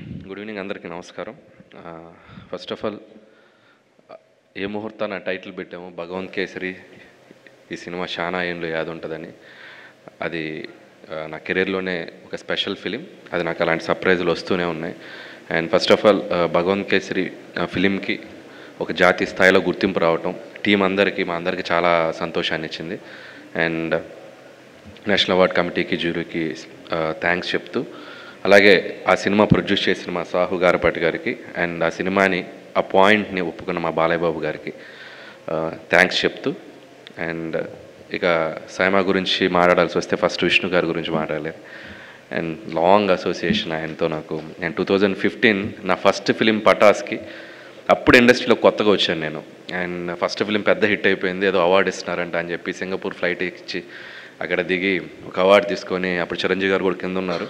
Good evening అందరికీ నమస్కారం. First of all ఏ ముహూర్తాన టైటిల్ పెట్టాము భగవంత్ కేసరి. ఈ సినిమా చాలా ఏండ్లు యాది ఉంటుందని. అది నా కెరీర్లోనే ఒక స్పెషల్ ఫిలిం. అది నాకు అలాంటి సర్ప్రైజులు వస్తూనే ఉన్నాయి. And first of all Bhagavanth Kesari ఫిలింకి ఒక జాతీయ స్థాయిలో గుర్తింపు రావటం టీం అందరికీ మా అందరికీ చాలా సంతోషాన్ని ఇచ్చింది. అండ్ నేషనల్ అవార్డ్ కమిటీకి జ్యూరీకి థ్యాంక్స్ చెప్తూ, అలాగే ఆ సినిమా ప్రొడ్యూస్ చేసిన మా సాహు గారపాటి గారికి అండ్ ఆ సినిమాని ఆ పాయింట్ని ఒప్పుకున్న మా బాలయ్య బాబు గారికి థ్యాంక్స్ చెప్తూ, అండ్ ఇక సైమా గురించి మాట్లాడాల్సి వస్తే ఫస్ట్ విష్ణు గారి గురించి మాట్లాడలేదు. అండ్ లాంగ్ అసోసియేషన్ ఆయనతో నాకు. నేను 2015 నా ఫస్ట్ ఫిలిం పటాస్కి అప్పుడు ఇండస్ట్రీలో కొత్తగా వచ్చాను నేను. అండ్ ఫస్ట్ ఫిలిం పెద్ద హిట్ అయిపోయింది, ఏదో అవార్డు ఇస్తున్నారంట అని చెప్పి సింగపూర్ ఫ్లైట్ ఇచ్చి అక్కడ దిగి ఒక అవార్డు తీసుకొని, అప్పుడు చిరంజీవి గారు కూడా కింద ఉన్నారు.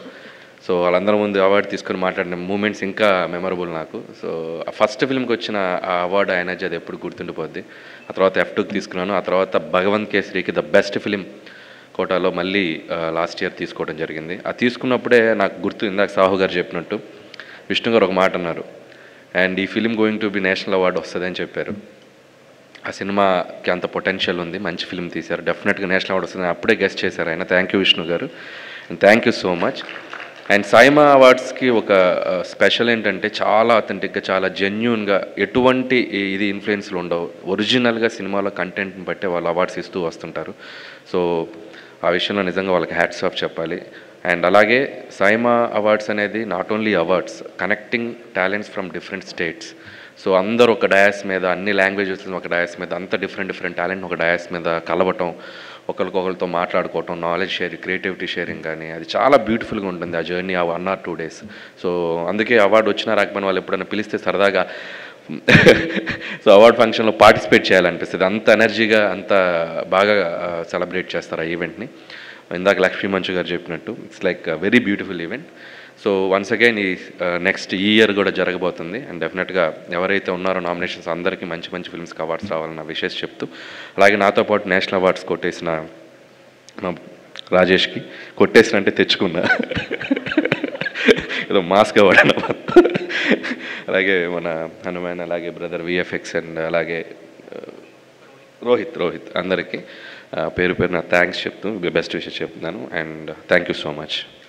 సో వాళ్ళందరి ముందు అవార్డు తీసుకొని మాట్లాడిన మూమెంట్స్ ఇంకా మెమరబుల్ నాకు. సో ఆ ఫస్ట్ ఫిల్మ్కి వచ్చిన ఆ అవార్డు ఎనర్జీ అది ఎప్పుడు గుర్తుండిపోద్ది. ఆ తర్వాత F2కి తీసుకున్నాను. ఆ తర్వాత భగవంత్ కేసరికి ద బెస్ట్ ఫిలిం కోటాలో మళ్ళీ లాస్ట్ ఇయర్ తీసుకోవడం జరిగింది. ఆ తీసుకున్నప్పుడే నాకు గుర్తు, ఇందాక సాహు గారు చెప్పినట్టు విష్ణు గారు ఒక మాట అన్నారు, అండ్ ఈ film going to be national award వస్తుంది అని చెప్పారు. ఆ సినిమాకి అంత పొటెన్షియల్ ఉంది, మంచి ఫిలిం తీశారు, డెఫినెట్గా నేషనల్ అవార్డు వస్తుంది అప్పుడే గెస్ట్ చేశారు ఆయన. Thank you Vishnu garu, and thank you so much. And SIIMA అవార్డ్స్కి ఒక స్పెషల్ ఏంటంటే చాలా అథెంటిక్గా, చాలా జెన్యూన్గా, ఎటువంటి ఇది ఇన్ఫ్లుయెన్స్లు ఉండవు. ఒరిజినల్గా సినిమాలో కంటెంట్ని బట్టే వాళ్ళు అవార్డ్స్ ఇస్తూ వస్తుంటారు. సో ఆ విషయంలో నిజంగా వాళ్ళకి హ్యాట్స్ ఆఫ్ చెప్పాలి. అండ్ అలాగే సైమా అవార్డ్స్ అనేది not only awards, connecting talents from different states. So అందరూ ఒక డయాస్ మీద, అన్ని లాంగ్వేజెస్ ఒక డయాస్ మీద, అంత డిఫరెంట్ టాలెంట్ ఒక డయాస్ మీద కలవటం, ఒకరికొకరితో మాట్లాడుకోవటం, నాలెడ్జ్ షేరింగ్, క్రియేటివిటీ షేరింగ్, కానీ అది చాలా బ్యూటిఫుల్గా ఉంటుంది ఆ జర్నీ, ఆ 1 or 2 days. సో అందుకే అవార్డు వచ్చినా రాకపోయినా వాళ్ళు ఎప్పుడైనా పిలిస్తే సరదాగా సో అవార్డ్ ఫంక్షన్లో పార్టిసిపేట్ చేయాలనిపిస్తుంది. అంత ఎనర్జీగా, అంత బాగా సెలబ్రేట్ చేస్తారు ఆ ఈవెంట్ని. ఇందాక లక్ష్మీ మంచు గారు చెప్పినట్టు it's like very beautiful event. So once again ఈ నెక్స్ట్ ఇయర్ కూడా జరగబోతుంది. అండ్ డెఫినెట్గా ఎవరైతే ఉన్నారో నామినేషన్స్ అందరికీ మంచి మంచి ఫిల్మ్స్కి అవార్డ్స్ రావాలన్న విషయం చెప్తూ, అలాగే నాతో పాటు నేషనల్ అవార్డ్స్ కొట్టేసిన మా రాజేష్కి, కొట్టేసిన అంటే తెచ్చుకున్నా ఏదో మాస్క్ అవార్డు అన్నమాట. అలాగే మన హనుమాన్, అలాగే బ్రదర్ VFX, అండ్ అలాగే రోహిత్ అందరికీ పేరు పేరున థ్యాంక్స్ చెప్తూ బెస్ట్ విషెస్ చెప్తున్నాను. And thank you so much.